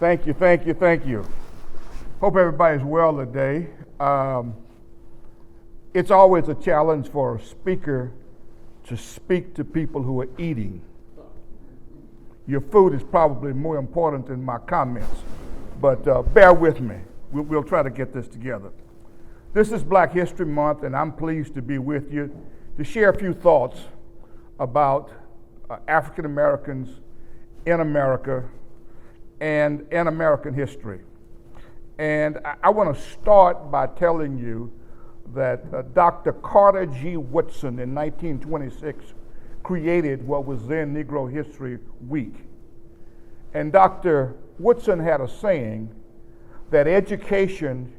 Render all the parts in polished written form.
Thank you, thank you, thank you. Hope everybody's well today. It's always a challenge for a speaker to speak to people who are eating. Your food is probably more important than my comments, but bear with me. We'll try to get this together. This is Black History Month, and I'm pleased to be with you to share a few thoughts about African Americans in America and in American history. And I want to start by telling you that Dr. Carter G. Woodson in 1926 created what was then Negro History Week. And Dr. Woodson had a saying that education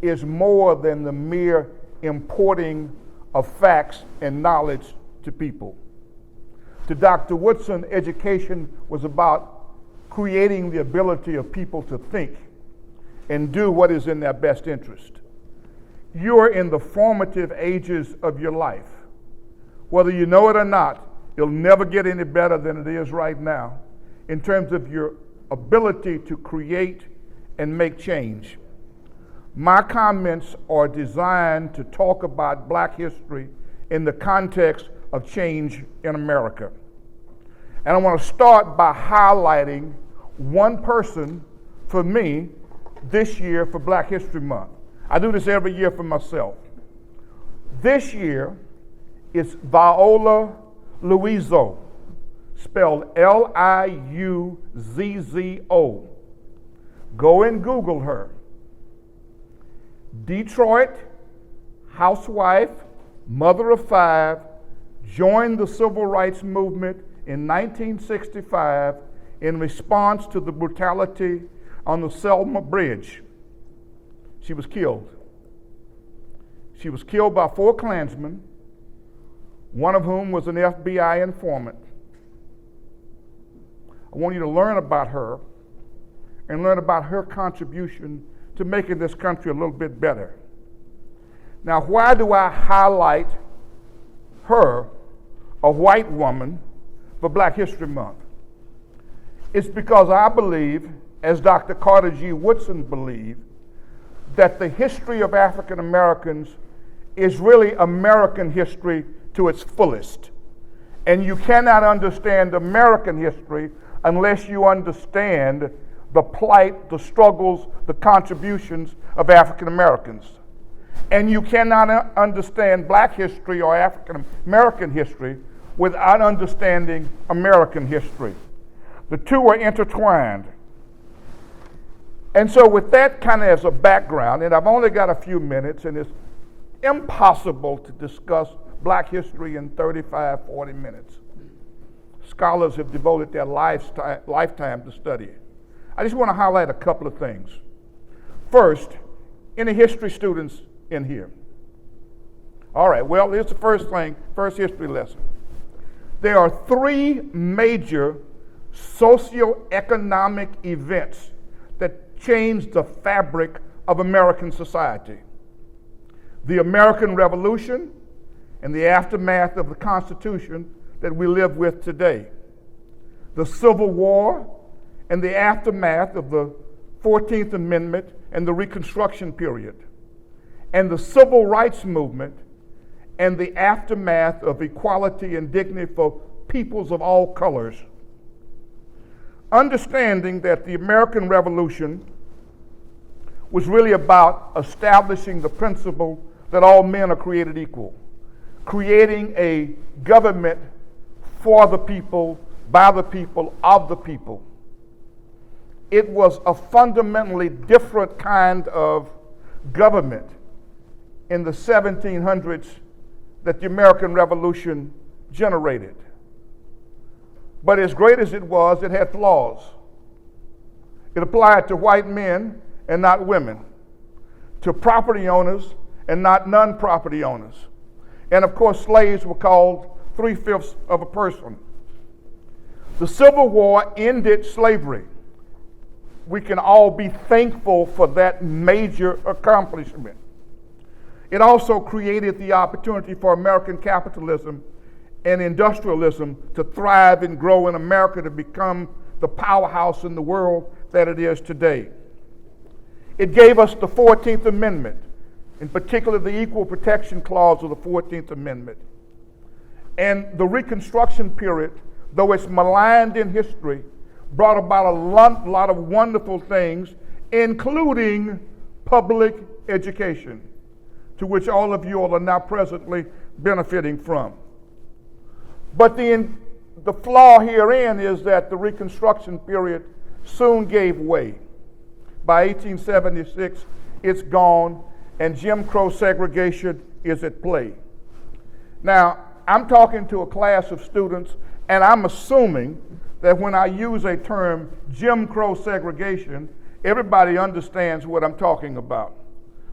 is more than the mere importing of facts and knowledge to people. To Dr. Woodson, education was about creating the ability of people to think and do what is in their best interest. You're in the formative ages of your life. Whether you know it or not, it'll never get any better than it is right now in terms of your ability to create and make change. My comments are designed to talk about Black history in the context of change in America. And I want to start by highlighting one person for me this year for Black History Month. I do this every year for myself. This year it's Viola Liuzzo, spelled Liuzzo. Go and Google her. Detroit housewife, mother of five, joined the civil rights movement in 1965 in response to the brutality on the Selma Bridge. She was killed. She was killed by 4 Klansmen, one of whom was an FBI informant. I want you to learn about her and learn about her contribution to making this country a little bit better. Now, why do I highlight her, a white woman, for Black History Month? It's because I believe, as Dr. Carter G. Woodson believed, that the history of African Americans is really American history to its fullest. And you cannot understand American history unless you understand the plight, the struggles, the contributions of African Americans. And you cannot understand Black history or African American history without understanding American history. The two are intertwined. And so with that kind of as a background, and I've only got a few minutes, and it's impossible to discuss Black history in 35, 40 minutes. Scholars have devoted their lifetime to study it. I just want to highlight a couple of things. First, any history students in here? All right, well, here's the first history lesson. There are 3 major socioeconomic events that changed the fabric of American society: the American Revolution and the aftermath of the Constitution that we live with today, the Civil War and the aftermath of the 14th Amendment and the Reconstruction period, and the Civil Rights Movement and the aftermath of equality and dignity for peoples of all colors. Understanding that the American Revolution was really about establishing the principle that all men are created equal, creating a government for the people, by the people, of the people. It was a fundamentally different kind of government in the 1700s that the American Revolution generated. But as great as it was, it had flaws. It applied to white men and not women, to property owners and not non-property owners. And of course, slaves were called 3/5 of a person. The Civil War ended slavery. We can all be thankful for that major accomplishment. It also created the opportunity for American capitalism and industrialism to thrive and grow in America to become the powerhouse in the world that it is today. It gave us the 14th Amendment, in particular the Equal Protection Clause of the 14th Amendment. And the Reconstruction period, though it's maligned in history, brought about a lot of wonderful things, including public education, to which all of you all are now presently benefiting from. But the flaw herein is that the Reconstruction period soon gave way. By 1876, it's gone, and Jim Crow segregation is at play. Now, I'm talking to a class of students, and I'm assuming that when I use a term, Jim Crow segregation, everybody understands what I'm talking about.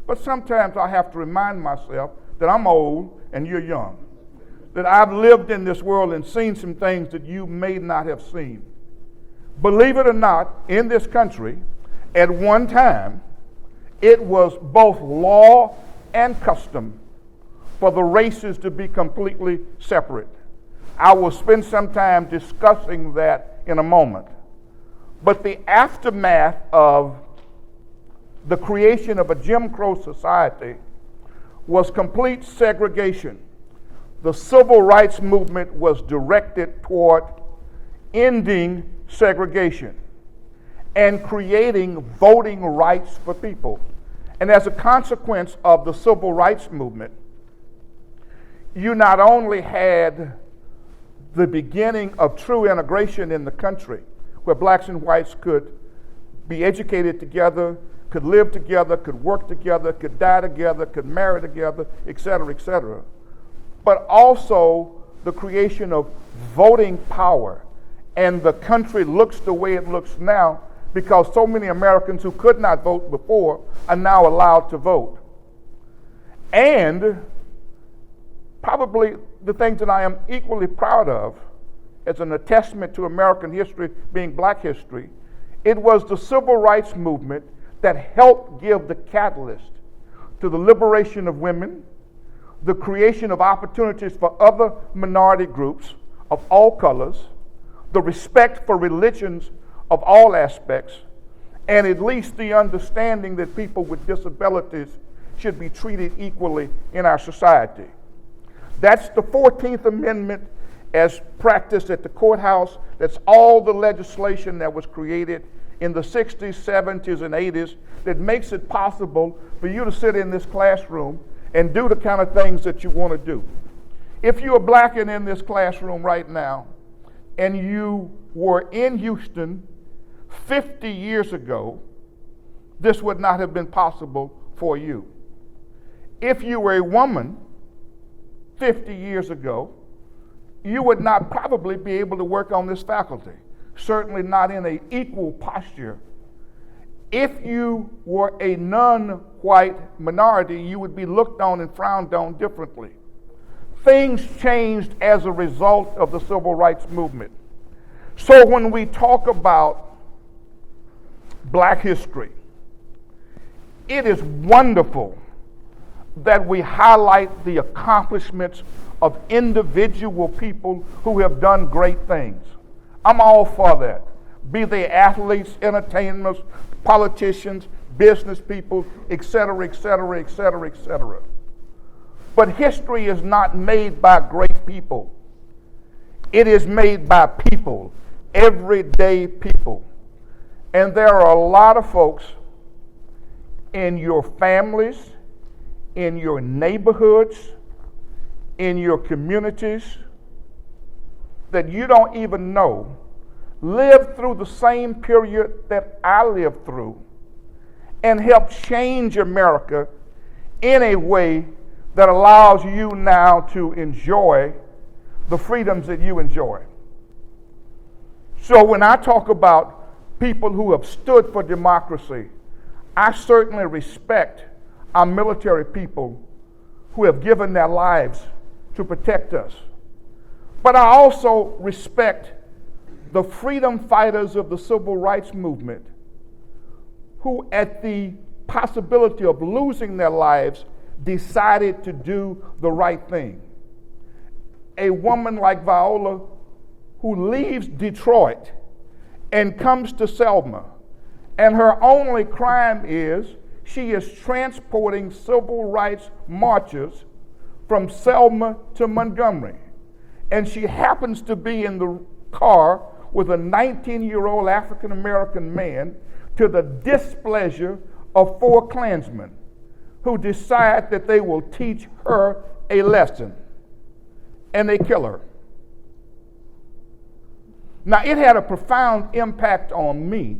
But sometimes I have to remind myself that I'm old and you're young, that I've lived in this world and seen some things that you may not have seen. Believe it or not, in this country, at one time, it was both law and custom for the races to be completely separate. I will spend some time discussing that in a moment. But the aftermath of the creation of a Jim Crow society was complete segregation. The civil rights movement was directed toward ending segregation and creating voting rights for people. And as a consequence of the civil rights movement, you not only had the beginning of true integration in the country, where blacks and whites could be educated together, could live together, could work together, could die together, could marry together, et cetera, but also the creation of voting power. And the country looks the way it looks now because so many Americans who could not vote before are now allowed to vote. And probably the things that I am equally proud of as an attestament to American history being black history, it was the civil rights movement that helped give the catalyst to the liberation of women, the creation of opportunities for other minority groups of all colors, the respect for religions of all aspects, and at least the understanding that people with disabilities should be treated equally in our society. That's the 14th Amendment as practiced at the courthouse. That's all the legislation that was created in the 60s, 70s, and 80s that makes it possible for you to sit in this classroom and do the kind of things that you want to do. If you are black and in this classroom right now, and you were in Houston 50 years ago, this would not have been possible for you. If you were a woman 50 years ago, you would not probably be able to work on this faculty, certainly not in an equal posture. If you were a non-white minority, you would be looked on and frowned on differently. Things changed as a result of the civil rights movement. So when we talk about black history, it is wonderful that we highlight the accomplishments of individual people who have done great things. I'm all for that. Be they athletes, entertainers, politicians, business people, et cetera, et cetera, et cetera, et cetera. But history is not made by great people. It is made by people, everyday people. And there are a lot of folks in your families, in your neighborhoods, in your communities that you don't even know lived through the same period that I lived through and helped change America in a way that allows you now to enjoy the freedoms that you enjoy. So when I talk about people who have stood for democracy, I certainly respect our military people who have given their lives to protect us. But I also respect the freedom fighters of the civil rights movement who, at the possibility of losing their lives, decided to do the right thing. A woman like Viola, who leaves Detroit and comes to Selma And her only crime is she is transporting civil rights marchers from Selma to Montgomery. And she happens to be in the car with a 19-year-old African-American man, to the displeasure of 4 Klansmen who decide that they will teach her a lesson. And they kill her. Now, it had a profound impact on me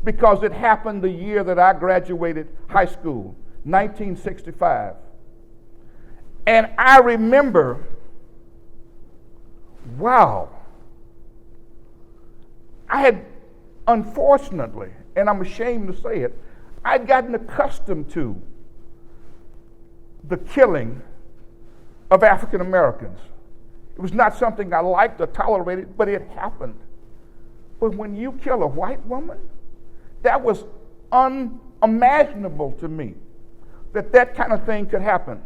because it happened the year that I graduated high school, 1965. And I remember, wow, I had, unfortunately, and I'm ashamed to say it, I'd gotten accustomed to the killing of African Americans. It was not something I liked or tolerated, but it happened. But when you kill a white woman, that was unimaginable to me, that kind of thing could happen.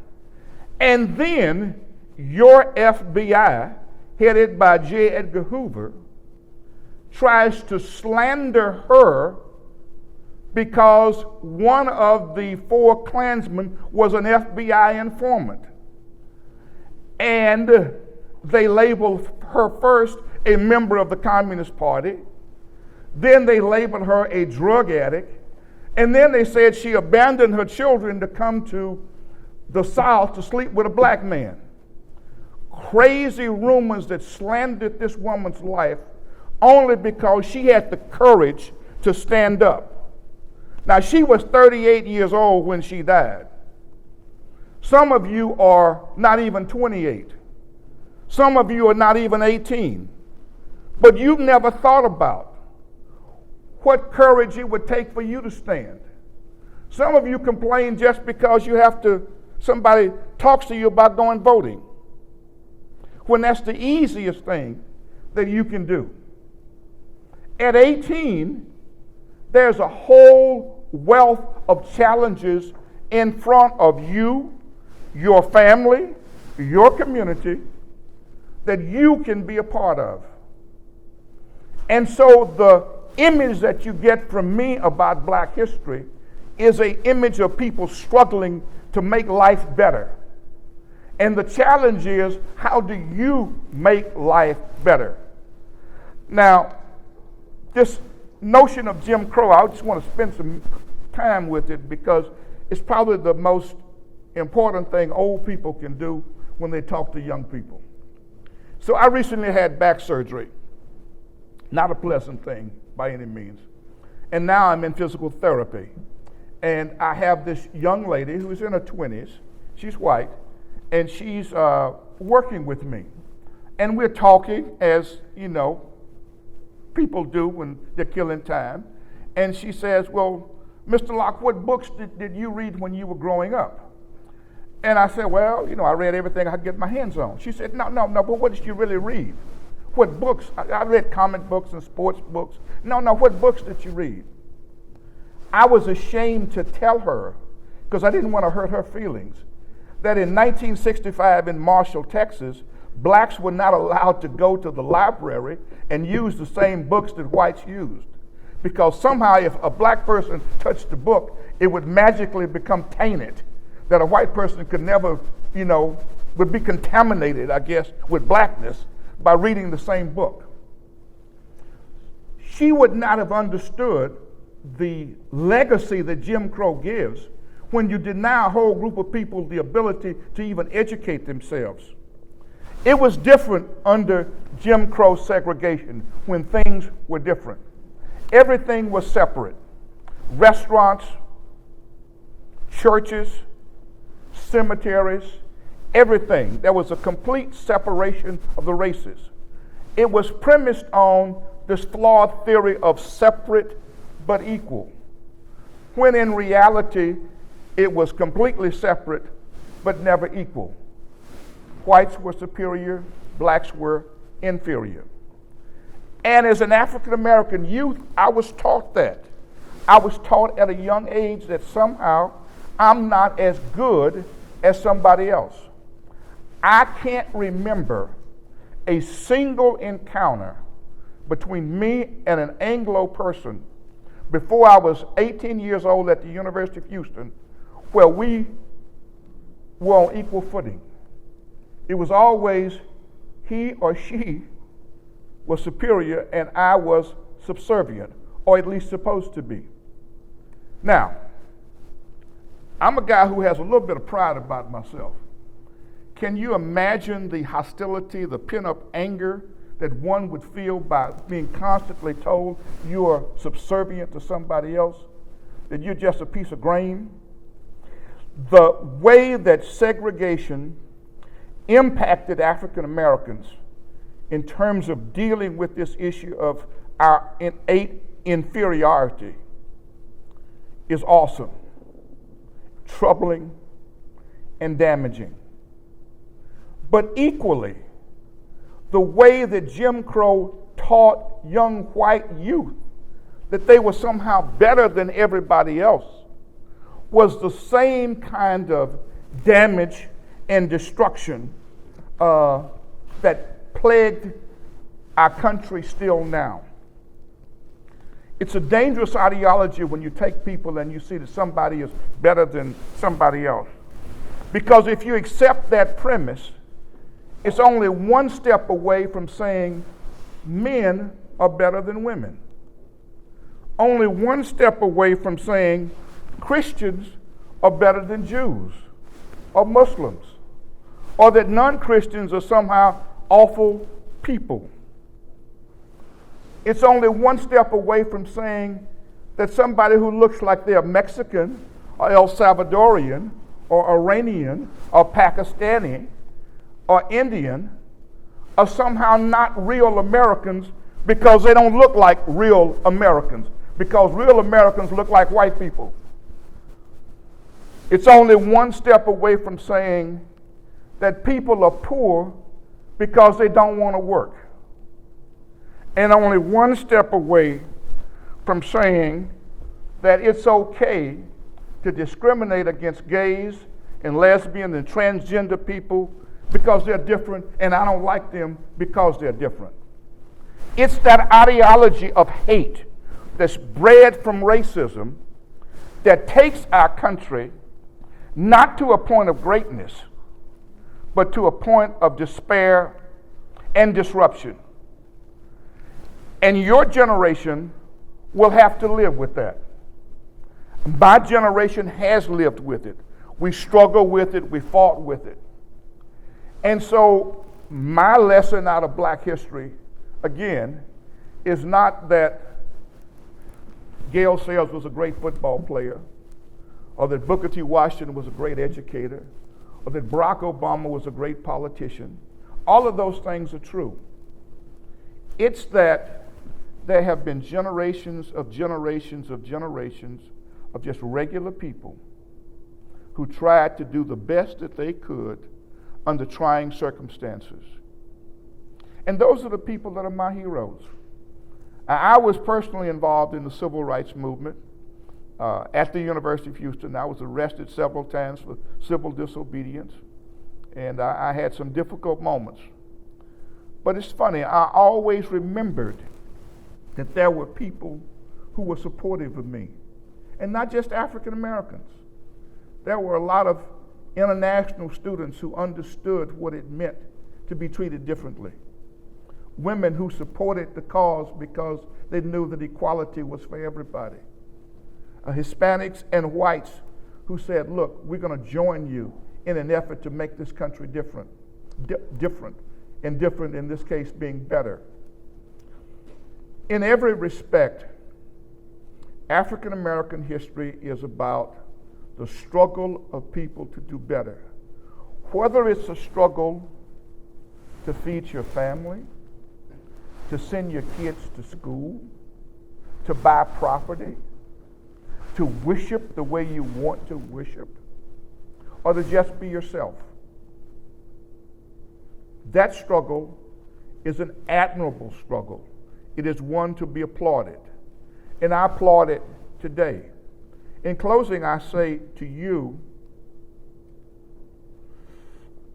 And then your FBI, headed by J. Edgar Hoover, tries to slander her because one of the 4 Klansmen was an FBI informant. And they labeled her first a member of the Communist Party. Then they labeled her a drug addict. And then they said she abandoned her children to come to the South to sleep with a black man. Crazy rumors that slandered this woman's life only because she had the courage to stand up. Now, she was 38 years old when she died. Some of you are not even 28. Some of you are not even 18. But you've never thought about what courage it would take for you to stand. Some of you complain just because somebody talks to you about going voting, when that's the easiest thing that you can do. At 18, there's a whole wealth of challenges in front of you, your family, your community, that you can be a part of. And so the image that you get from me about black history is an image of people struggling to make life better. And the challenge is, how do you make life better? Now, this notion of Jim Crow, I just want to spend some time with it because it's probably the most important thing old people can do when they talk to young people. So I recently had back surgery. Not a pleasant thing by any means. And now I'm in physical therapy. And I have this young lady who's in her 20s. She's white. And she's working with me. And we're talking as, people do when they're killing time. And she says, well, Mr. Locke, what books did you read when you were growing up? And I said, well, I read everything I could get my hands on. She said, no, but what did you really read? What books? I read comic books and sports books. No, what books did you read? I was ashamed to tell her, because I didn't want to hurt her feelings, that in 1965 in Marshall, Texas, blacks were not allowed to go to the library and use the same books that whites used. Because somehow if a black person touched the book, it would magically become tainted, that a white person could never, would be contaminated, I guess, with blackness by reading the same book. She would not have understood the legacy that Jim Crow gives when you deny a whole group of people the ability to even educate themselves. It was different under Jim Crow segregation when things were different. Everything was separate. Restaurants, churches, cemeteries, everything. There was a complete separation of the races. It was premised on this flawed theory of separate but equal, when in reality it was completely separate but never equal. Whites were superior, blacks were inferior. And as an African American youth, I was taught that. I was taught at a young age that somehow I'm not as good as somebody else. I can't remember a single encounter between me and an Anglo person before I was 18 years old at the University of Houston, where we were on equal footing. It was always he or she was superior and I was subservient, or at least supposed to be. Now, I'm a guy who has a little bit of pride about myself. Can you imagine the hostility, the pent-up anger that one would feel by being constantly told you are subservient to somebody else, that you're just a piece of grain? The way that segregation impacted African Americans in terms of dealing with this issue of our innate inferiority is awesome, troubling, and damaging. But equally, the way that Jim Crow taught young white youth that they were somehow better than everybody else was the same kind of damage and destruction that plagued our country still now. It's a dangerous ideology when you take people and you see that somebody is better than somebody else. Because if you accept that premise, it's only one step away from saying men are better than women. Only one step away from saying Christians are better than Jews or Muslims, or that non-Christians are somehow awful people. It's only one step away from saying that somebody who looks like they're Mexican or El Salvadorian or Iranian or Pakistani or Indian are somehow not real Americans because they don't look like real Americans, because real Americans look like white people. It's only one step away from saying that people are poor because they don't want to work. And only one step away from saying that it's okay to discriminate against gays and lesbians and transgender people because they're different, and I don't like them because they're different. It's that ideology of hate that's bred from racism that takes our country not to a point of greatness, but to a point of despair and disruption. And your generation will have to live with that. My generation has lived with it. We struggled with it, we fought with it. And so my lesson out of Black history, again, is not that Gale Sayers was a great football player, or that Booker T. Washington was a great educator, or that Barack Obama was a great politician. All of those things are true. It's that there have been generations of just regular people who tried to do the best that they could under trying circumstances. And those are the people that are my heroes. I was personally involved in the civil rights movement at the University of Houston. I was arrested several times for civil disobedience, and I had some difficult moments. But it's funny, I always remembered that there were people who were supportive of me, and not just African Americans. There were a lot of international students who understood what it meant to be treated differently. Women who supported the cause because they knew that equality was for everybody. Hispanics and whites who said, look, we're going to join you in an effort to make this country different in this case being better. In every respect, African American history is about the struggle of people to do better. Whether it's a struggle to feed your family, to send your kids to school, to buy property, to worship the way you want to worship, or to just be yourself. That struggle is an admirable struggle. It is one to be applauded. And I applaud it today. In closing, I say to you,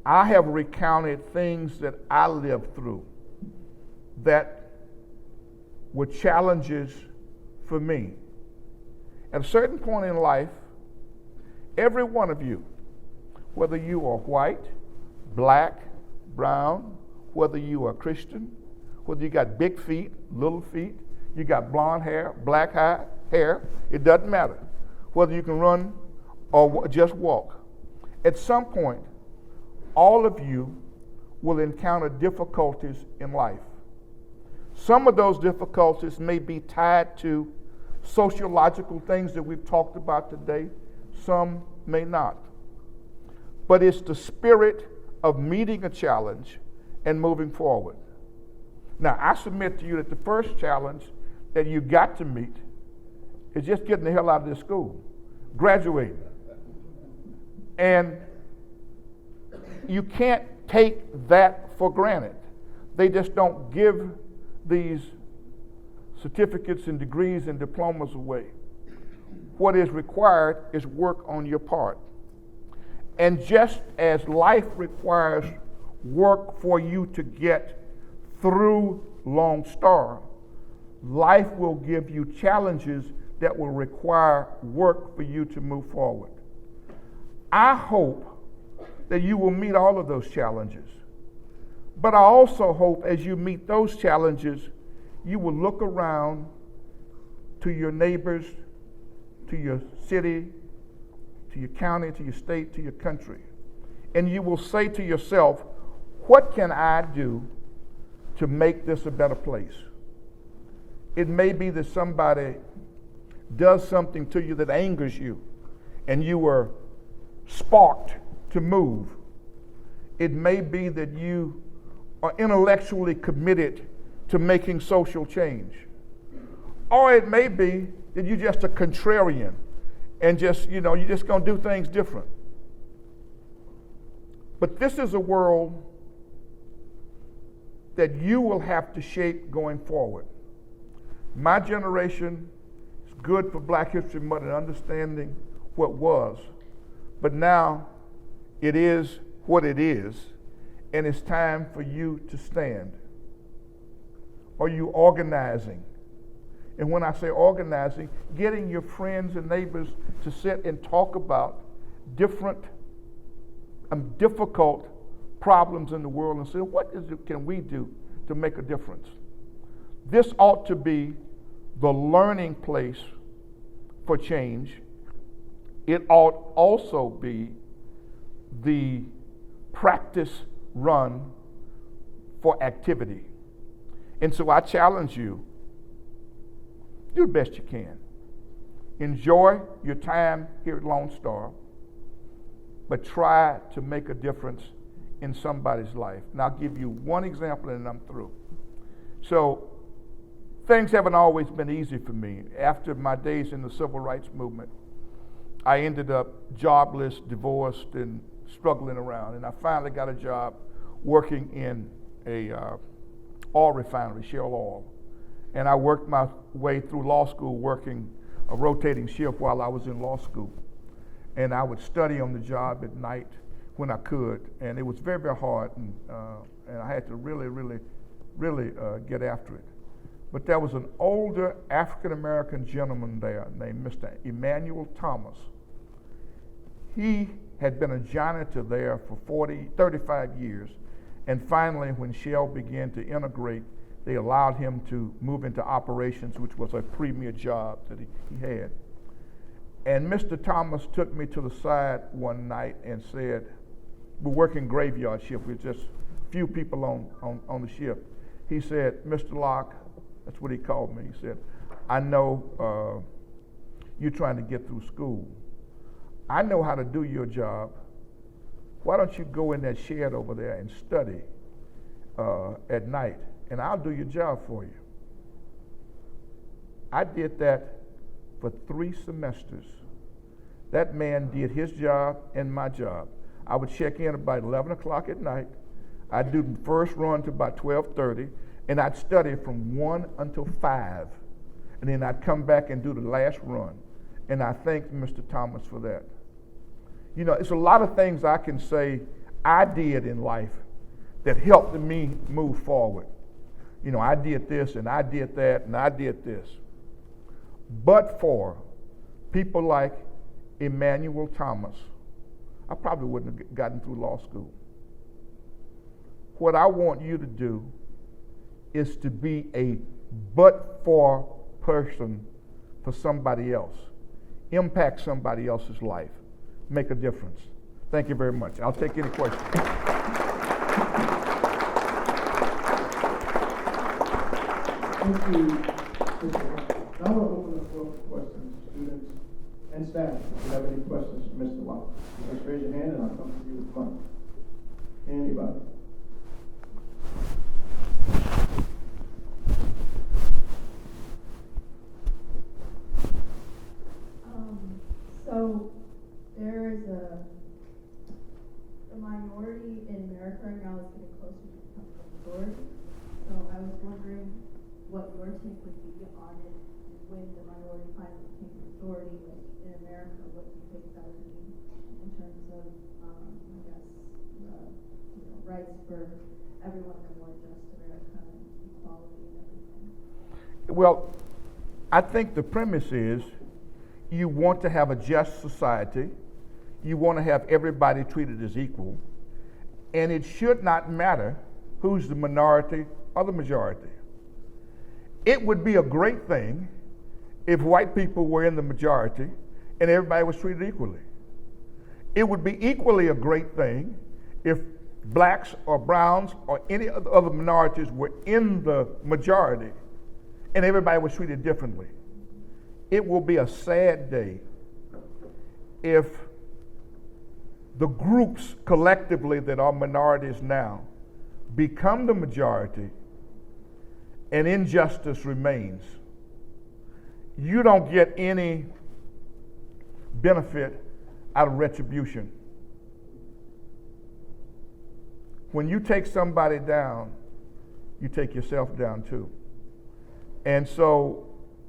I have recounted things that I lived through that were challenges for me. At a certain point in life, every one of you, whether you are white, black, brown, whether you are Christian, whether you got big feet, little feet, you got blonde hair, black hair, it doesn't matter. Whether you can run or just walk. At some point, all of you will encounter difficulties in life. Some of those difficulties may be tied to sociological things that we've talked about today. Some may not. But it's the spirit of meeting a challenge and moving forward. Now, I submit to you that the first challenge that you got to meet is just getting the hell out of this school, graduating. And you can't take that for granted. They just don't give these certificates and degrees and diplomas away. What is required is work on your part. And just as life requires work for you to get through Lone Star, life will give you challenges that will require work for you to move forward. I hope that you will meet all of those challenges. But I also hope as you meet those challenges, you will look around to your neighbors, to your city, to your county, to your state, to your country. And you will say to yourself, what can I do to make this a better place? It may be that somebody does something to you that angers you, and you were sparked to move. It may be that you are intellectually committed to making social change. Or it may be that you're just a contrarian and just, you're just going to do things different. But this is a world that you will have to shape going forward. My generation is good for Black History Month and understanding what was, but now it is what it is, and it's time for you to stand. Are you organizing? And when I say organizing, getting your friends and neighbors to sit and talk about different difficult problems in the world and say, can we do to make a difference? This ought to be the learning place for change. It ought also be the practice run for activity. And so I challenge you, do the best you can. Enjoy your time here at Lone Star, but try to make a difference in somebody's life. And I'll give you one example and I'm through. So things haven't always been easy for me. After my days in the civil rights movement, I ended up jobless, divorced, and struggling around. And I finally got a job working in a oil refinery, Shell Oil. And I worked my way through law school working a rotating shift while I was in law school. And I would study on the job at night when I could. And it was very, very hard. And I had to really get after it. But there was an older African-American gentleman there named Mr. Emmanuel Thomas. He had been a janitor there for 35 years. And finally, when Shell began to integrate, they allowed him to move into operations, which was a premier job that he had. And Mr. Thomas took me to the side one night and said, we're working graveyard shift, with just a few people on the shift. He said, Mr. Locke, that's what he called me, he said, I know you're trying to get through school. I know how to do your job. Why don't you go in that shed over there and study at night, and I'll do your job for you. I did that for 3 semesters. That man did his job and my job. I would check in about 11 o'clock at night. I'd do the first run to about 12:30, and I'd study from 1 until 5. And then I'd come back and do the last run. And I thank Mr. Thomas for that. It's a lot of things I can say I did in life that helped me move forward. I did this and I did that and I did this. But for people like Emmanuel Thomas, I probably wouldn't have gotten through law school. What I want you to do is to be a but-for person for somebody else. Impact somebody else's life. Make a difference. Thank you very much. I'll take any questions. Thank you, Mr. Locke. Now we'll open the floor for questions, students and staff. If you have any questions for Mr. Locke, just raise your hand and I'll come to you with one. Anybody? So there is a minority in America right now is getting closer to becoming a majority. So I was wondering what your take would be on it when the minority finally became a majority, like in America. What do you think that would mean in terms of, I guess, rights for everyone in a more just America and equality and everything? Well, I think the premise is you want to have a just society. You want to have everybody treated as equal. And it should not matter who's the minority or the majority. It would be a great thing if white people were in the majority and everybody was treated equally. It would be equally a great thing if blacks or browns or any other minorities were in the majority and everybody was treated differently. It will be a sad day if the groups collectively that are minorities now become the majority and injustice remains. You don't get any benefit out of retribution. When you take somebody down, you take yourself down too. And so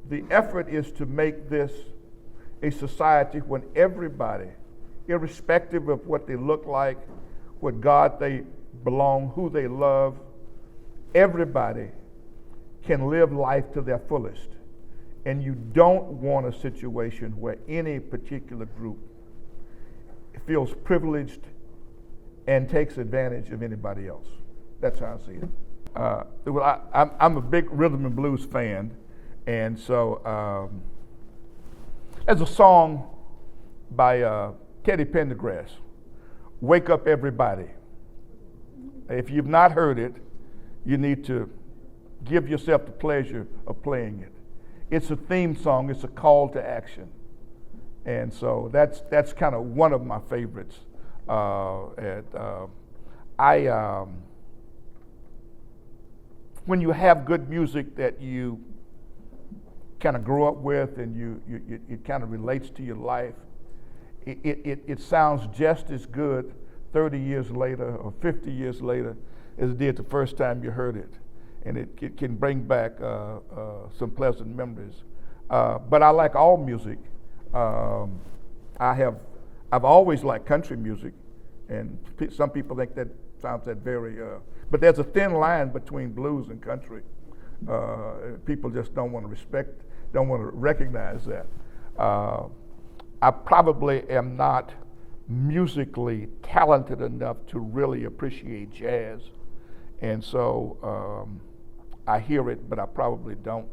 the effort is to make this a society when everybody, irrespective of what they look like, what God they belong, who they love, everybody can live life to their fullest. And you don't want a situation where any particular group feels privileged and takes advantage of anybody else. That's how I see it. I'm a big rhythm and blues fan, and so there's a song by Teddy Pendergrass, "Wake Up Everybody." If you've not heard it, you need to give yourself the pleasure of playing it. It's a theme song. It's a call to action, and so that's kind of one of my favorites. When you have good music that you kind of grow up with and it kind of relates to your life, it sounds just as good 30 years later or 50 years later as it did the first time you heard it. And it can bring back some pleasant memories. But I like all music. I've always liked country music, and some people think that sounds that very, but there's a thin line between blues and country. People just don't want to recognize that. I probably am not musically talented enough to really appreciate jazz, and so I hear it, but I probably don't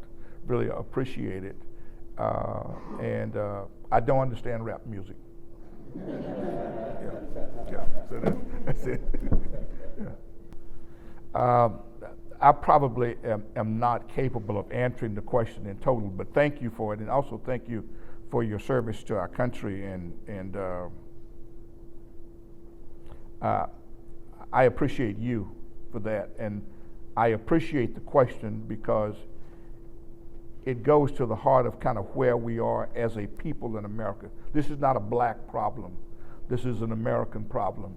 really appreciate it, and I don't understand rap music. Yeah. So that's it. Yeah. I probably am not capable of answering the question in total, but thank you for it, and also thank you for your service to our country, and I appreciate you for that, and I appreciate the question because it goes to the heart of kind of where we are as a people in America. This is not a black problem. This is an American problem.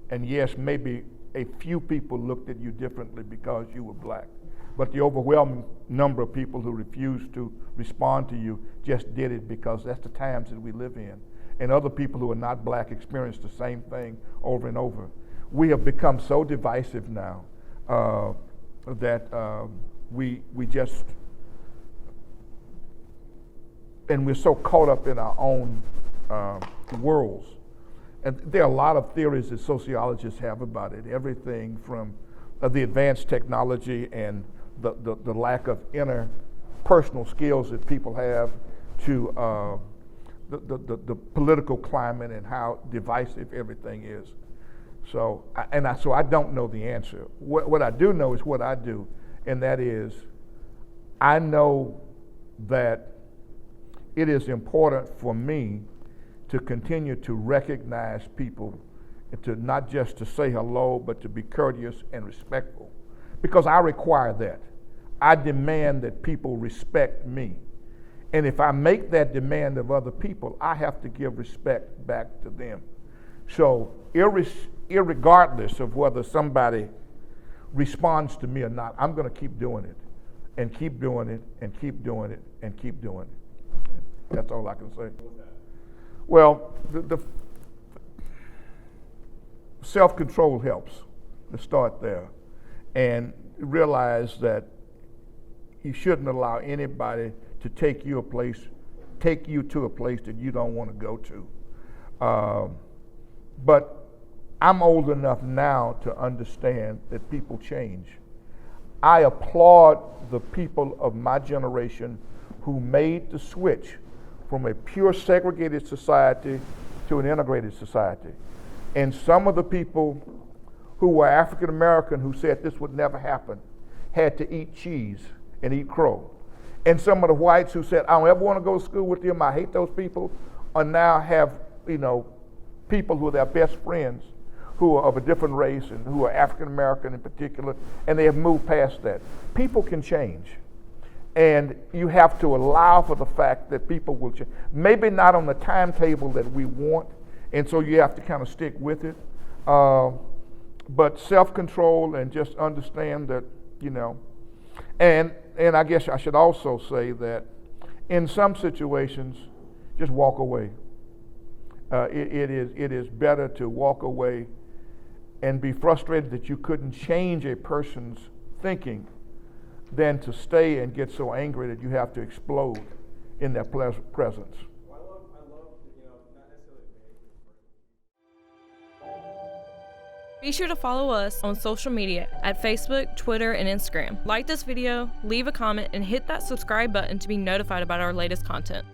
And yes, maybe a few people looked at you differently because you were black, but the overwhelming number of people who refused to respond to you just did it because that's the times that we live in. And other people who are not black experience the same thing over and over. We have become so divisive now that we just and we're so caught up in our own worlds. And there are a lot of theories that sociologists have about it, everything from the advanced technology and the lack of interpersonal skills that people have to the political climate and how divisive everything is. So I don't know the answer. What I do know is what I do, and that is I know that it is important for me to continue to recognize people, and to not just to say hello, but to be courteous and respectful, because I require that. I demand that people respect me. And if I make that demand of other people, I have to give respect back to them. So irregardless of whether somebody responds to me or not, I'm going to keep doing it, and keep doing it, and keep doing it, and keep doing it. That's all I can say. Well, the self-control helps. To start there, and realize that you shouldn't allow anybody to take you to a place that you don't want to go to. But I'm old enough now to understand that people change. I applaud the people of my generation who made the switch from a pure segregated society to an integrated society. And some of the people who were African American who said this would never happen had to eat cheese and eat crow. And some of the whites who said, I don't ever want to go to school with them, I hate those people, are now have, people who are their best friends who are of a different race and who are African American in particular, and they have moved past that. People can change. And you have to allow for the fact that people will change. Maybe not on the timetable that we want, and so you have to kind of stick with it. But self-control and just understand that, and I guess I should also say that in some situations, just walk away. It is better to walk away and be frustrated that you couldn't change a person's thinking than to stay and get so angry that you have to explode in their presence. Well, I love, not necessarily Be sure to follow us on social media at Facebook, Twitter, and Instagram. Like this video, leave a comment, and hit that subscribe button to be notified about our latest content.